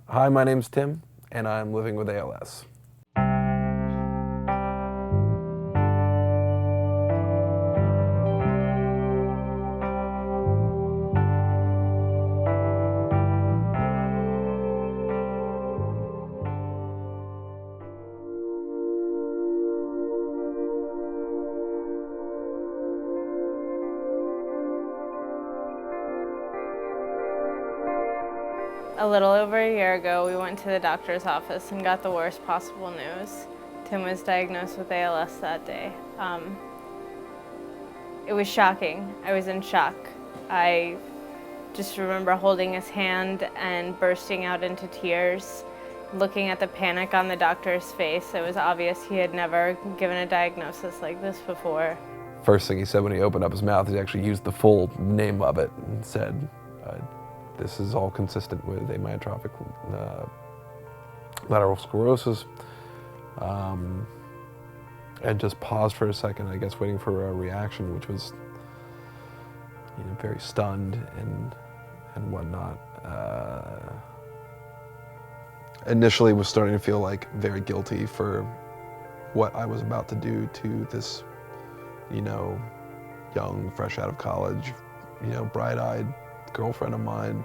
Hi, my name's Tim, and I'm living with ALS. A little over a year ago, we went to the doctor's office and got the worst possible news. Tim was diagnosed with ALS that day. It was shocking. I was in shock. I just remember holding his hand and bursting out into tears, looking at the panic on the doctor's face. It was obvious he had never given a diagnosis like this before. First thing he said when he opened up his mouth, he actually used the full name of it and said, this is all consistent with amyotrophic lateral sclerosis. And just paused for a second, I guess, waiting for a reaction, which was, very stunned and whatnot. Initially was starting to feel like very guilty for what I was about to do to this, young, fresh out of college, bright-eyed girlfriend of mine.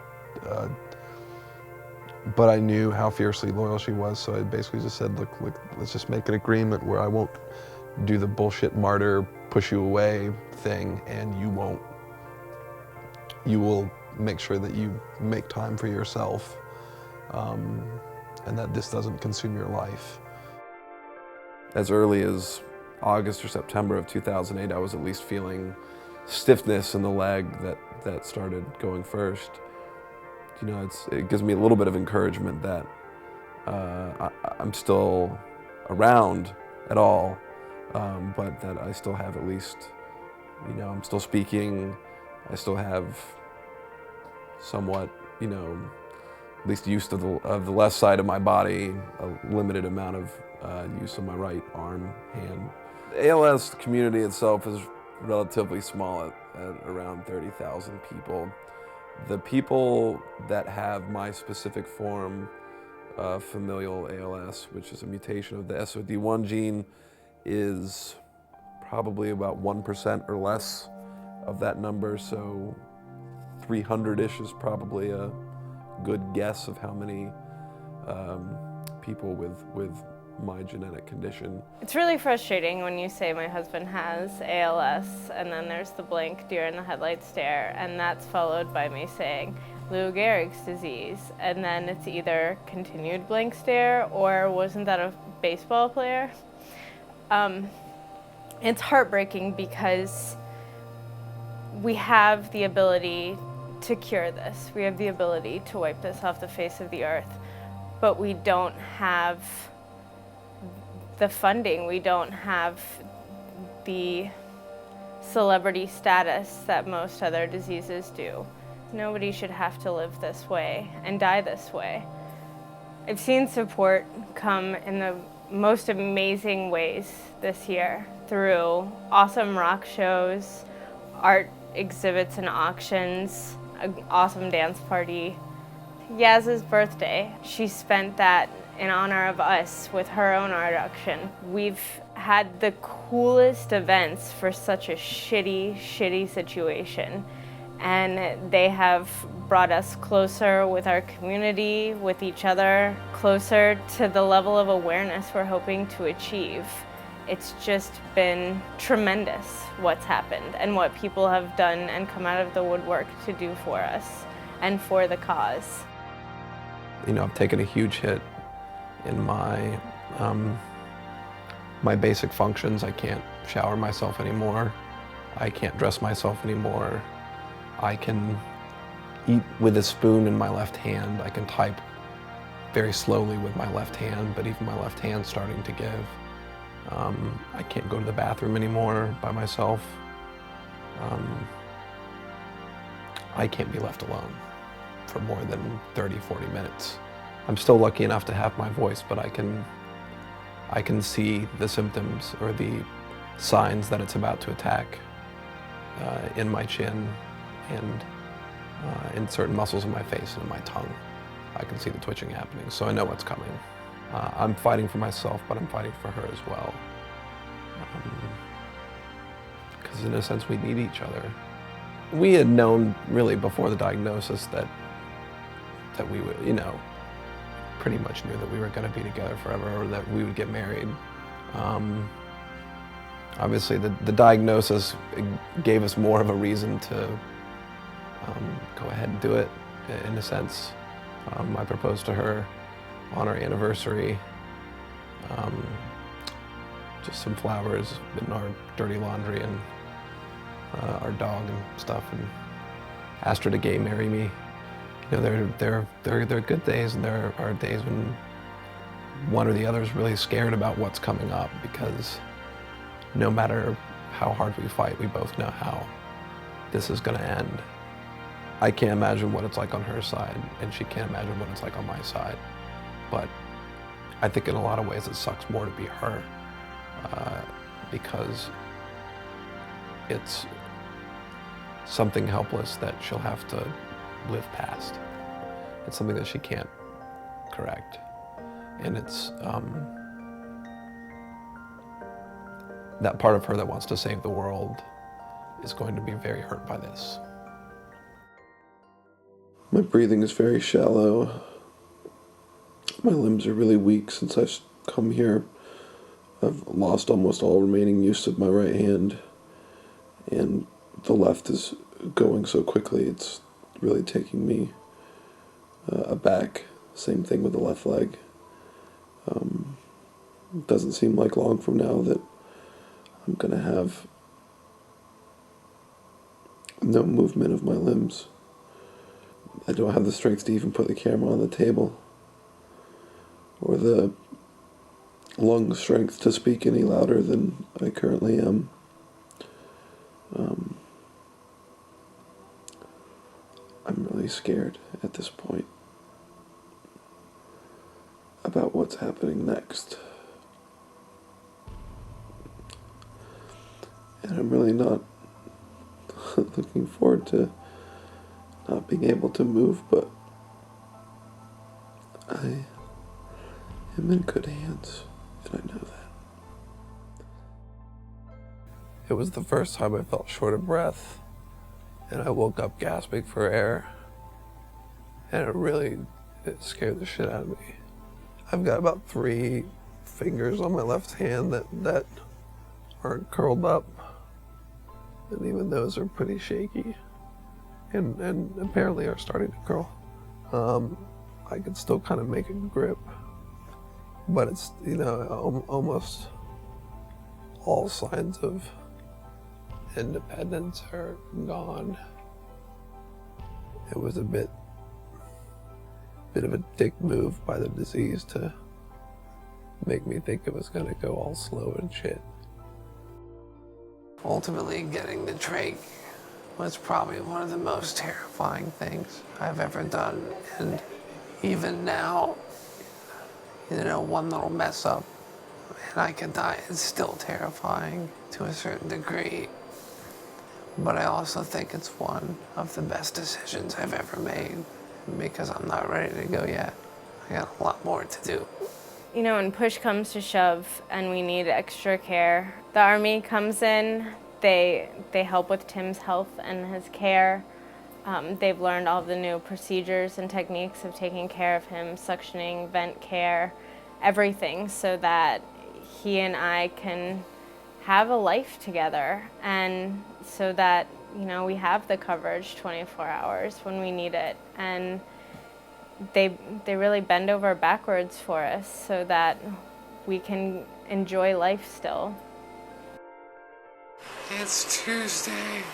But I knew how fiercely loyal she was, so I basically just said, look, let's just make an agreement where I won't do the bullshit martyr, push you away thing, and you will make sure that you make time for yourself, and that this doesn't consume your life. As early as August or September of 2008, I was at least feeling stiffness in the leg that started going first. It gives me a little bit of encouragement that I'm still around at all, but that I still have at least, I'm still speaking, I still have somewhat, at least use of the left side of my body, a limited amount of use of my right arm, hand. The ALS community itself is relatively small at around 30,000 people. The people that have my specific form of familial ALS, which is a mutation of the SOD1 gene, is probably about 1% or less of that number, so 300-ish is probably a good guess of how many people with my genetic condition. It's really frustrating when you say my husband has ALS, and then there's the blank deer in the headlights stare, and that's followed by me saying Lou Gehrig's disease, and then it's either continued blank stare or wasn't that a baseball player? It's heartbreaking because we have the ability to cure this. We have the ability to wipe this off the face of the earth, but we don't have the funding, we don't have the celebrity status that most other diseases do. Nobody should have to live this way and die this way. I've seen support come in the most amazing ways this year through awesome rock shows, art exhibits and auctions, an awesome dance party. Yaz's birthday, she spent that in honor of us with her own art auction. We've had the coolest events for such a shitty situation. And they have brought us closer with our community, with each other, closer to the level of awareness we're hoping to achieve. It's just been tremendous what's happened and what people have done and come out of the woodwork to do for us and for the cause. I've taken a huge hit in my my basic functions. I can't shower myself anymore. I can't dress myself anymore. I can eat with a spoon in my left hand. I can type very slowly with my left hand, but even my left hand's starting to give. I can't go to the bathroom anymore by myself. I can't be left alone for more than 30, 40 minutes. I'm still lucky enough to have my voice, but I can see the symptoms or the signs that it's about to attack in my chin and in certain muscles in my face and in my tongue. I can see the twitching happening, so I know what's coming. I'm fighting for myself, but I'm fighting for her as well. Because in a sense, we need each other. We had known really before the diagnosis that we would, pretty much knew that we were going to be together forever, or that we would get married. Obviously, the diagnosis gave us more of a reason to go ahead and do it, in a sense. I proposed to her on our anniversary. Just some flowers in our dirty laundry and our dog and stuff, and asked her to gay marry me. There are good days, and there are days when one or the other is really scared about what's coming up, because no matter how hard we fight, we both know how this is going to end. I can't imagine what it's like on her side, and she can't imagine what it's like on my side. But I think in a lot of ways it sucks more to be her, because it's something helpless that she'll have to live past. It's something that she can't correct. And it's that part of her that wants to save the world is going to be very hurt by this. My breathing is very shallow. My limbs are really weak since I've come here. I've lost almost all remaining use of my right hand, and the left is going so quickly it's really taking me aback. Same thing with the left leg. It doesn't seem like long from now that I'm going to have no movement of my limbs. I don't have the strength to even put the camera on the table, or the lung strength to speak any louder than I currently am. I'm really scared at this point about what's happening next. And I'm really not looking forward to not being able to move, but I am in good hands, and I know that. It was the first time I felt short of breath, and I woke up gasping for air, and it scared the shit out of me. I've got about 3 fingers on my left hand that aren't curled up, and even those are pretty shaky, and apparently are starting to curl. I can still kind of make a grip, but it's, almost all signs of independence are gone. It was a bit of a dick move by the disease to make me think it was gonna go all slow and shit. Ultimately, getting the trach was probably one of the most terrifying things I've ever done. And even now, one little mess up and I could die. It's still terrifying to a certain degree. But I also think it's one of the best decisions I've ever made, because I'm not ready to go yet. I got a lot more to do. When push comes to shove and we need extra care, the Army comes in. They help with Tim's health and his care. They've learned all the new procedures and techniques of taking care of him, suctioning, vent care, everything, so that he and I can have a life together, and so that we have the coverage 24 hours when we need it. And they really bend over backwards for us so that we can enjoy life still. It's Tuesday,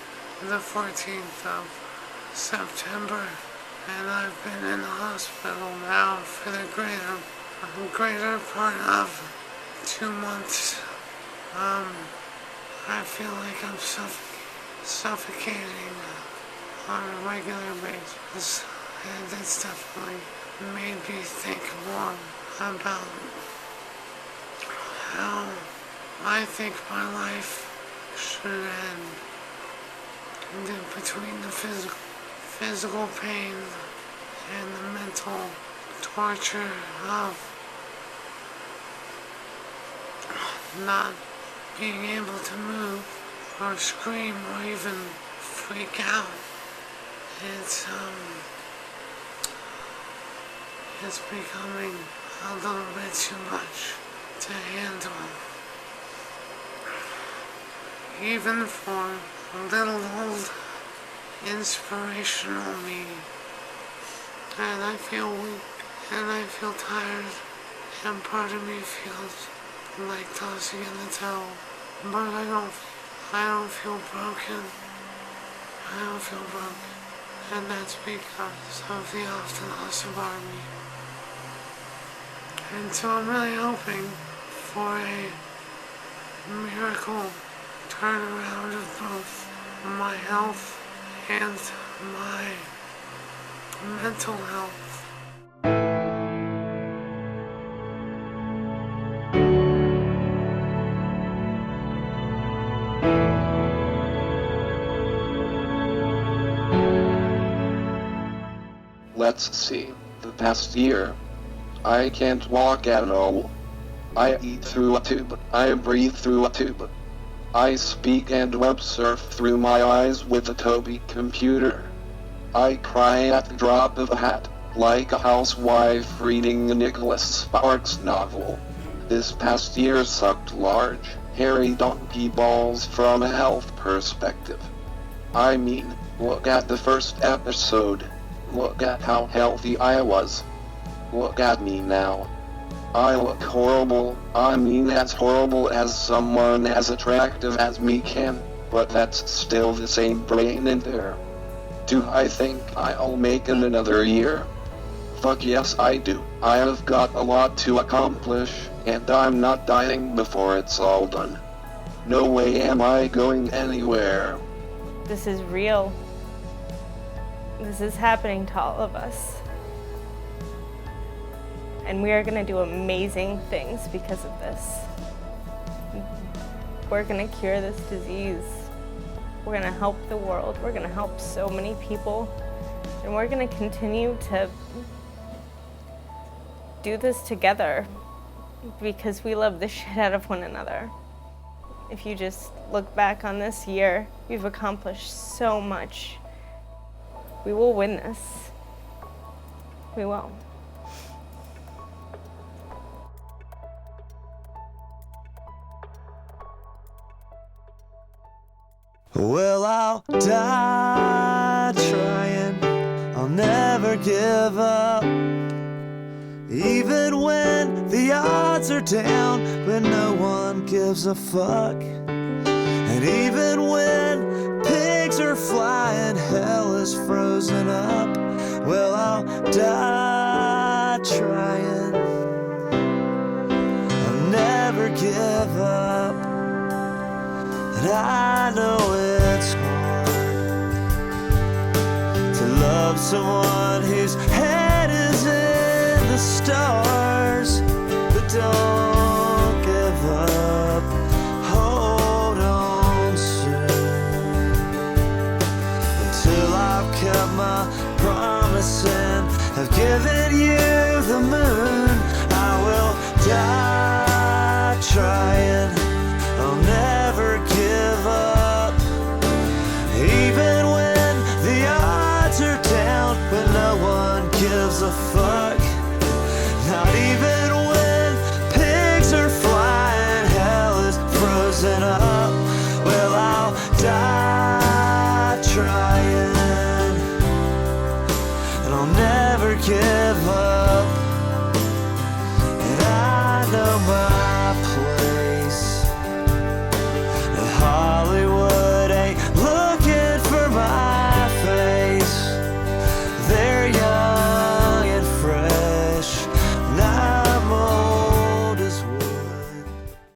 the 14th of September, and I've been in the hospital now for the greater part of 2 months. I feel like I'm suffocating on a regular basis, and it's definitely made me think more about how I think my life should end. And then between the physical pain and the mental torture of not being able to move or scream or even freak out. It's becoming a little bit too much to handle. Even for little old inspirational me. And I feel weak, and I feel tired, and part of me feels like tossing in the towel. But I don't feel broken. I don't feel broken. And that's because of the often awesome army. And so I'm really hoping for a miracle turnaround of both my health and my mental health. Let's see, the past year. I can't walk at all. I eat through a tube. I breathe through a tube. I speak and web surf through my eyes with a Toby computer. I cry at the drop of a hat, like a housewife reading a Nicholas Sparks novel. This past year sucked large, hairy donkey balls from a health perspective. I mean, look at the first episode. Look at how healthy I was. Look at me now. I look horrible. I mean, as horrible as someone as attractive as me can, but that's still the same brain in there. Do I think I'll make it another year? Fuck yes, I do. I have got a lot to accomplish, and I'm not dying before it's all done. No way am I going anywhere. This is real. This is happening to all of us. And we are going to do amazing things because of this. We're going to cure this disease. We're going to help the world. We're going to help so many people. And we're going to continue to do this together because we love the shit out of one another. If you just look back on this year, we've accomplished so much. We will win this. We will. Well, I'll die trying, I'll never give up. Even when the odds are down, when no one gives a fuck. And even when pigs are flying, hell is frozen up. Well, I'll die trying, I'll never give up. And I know it's hard to love someone whose head is in the stars. But don't give up, hold on soon. Until I've kept my promise and have given you the moon, I will die trying, I'll never give up. Even when the odds are down, when no one gives a fuck. Not even when pigs are flying, hell is frozen up. Well, I'll die trying, and I'll never give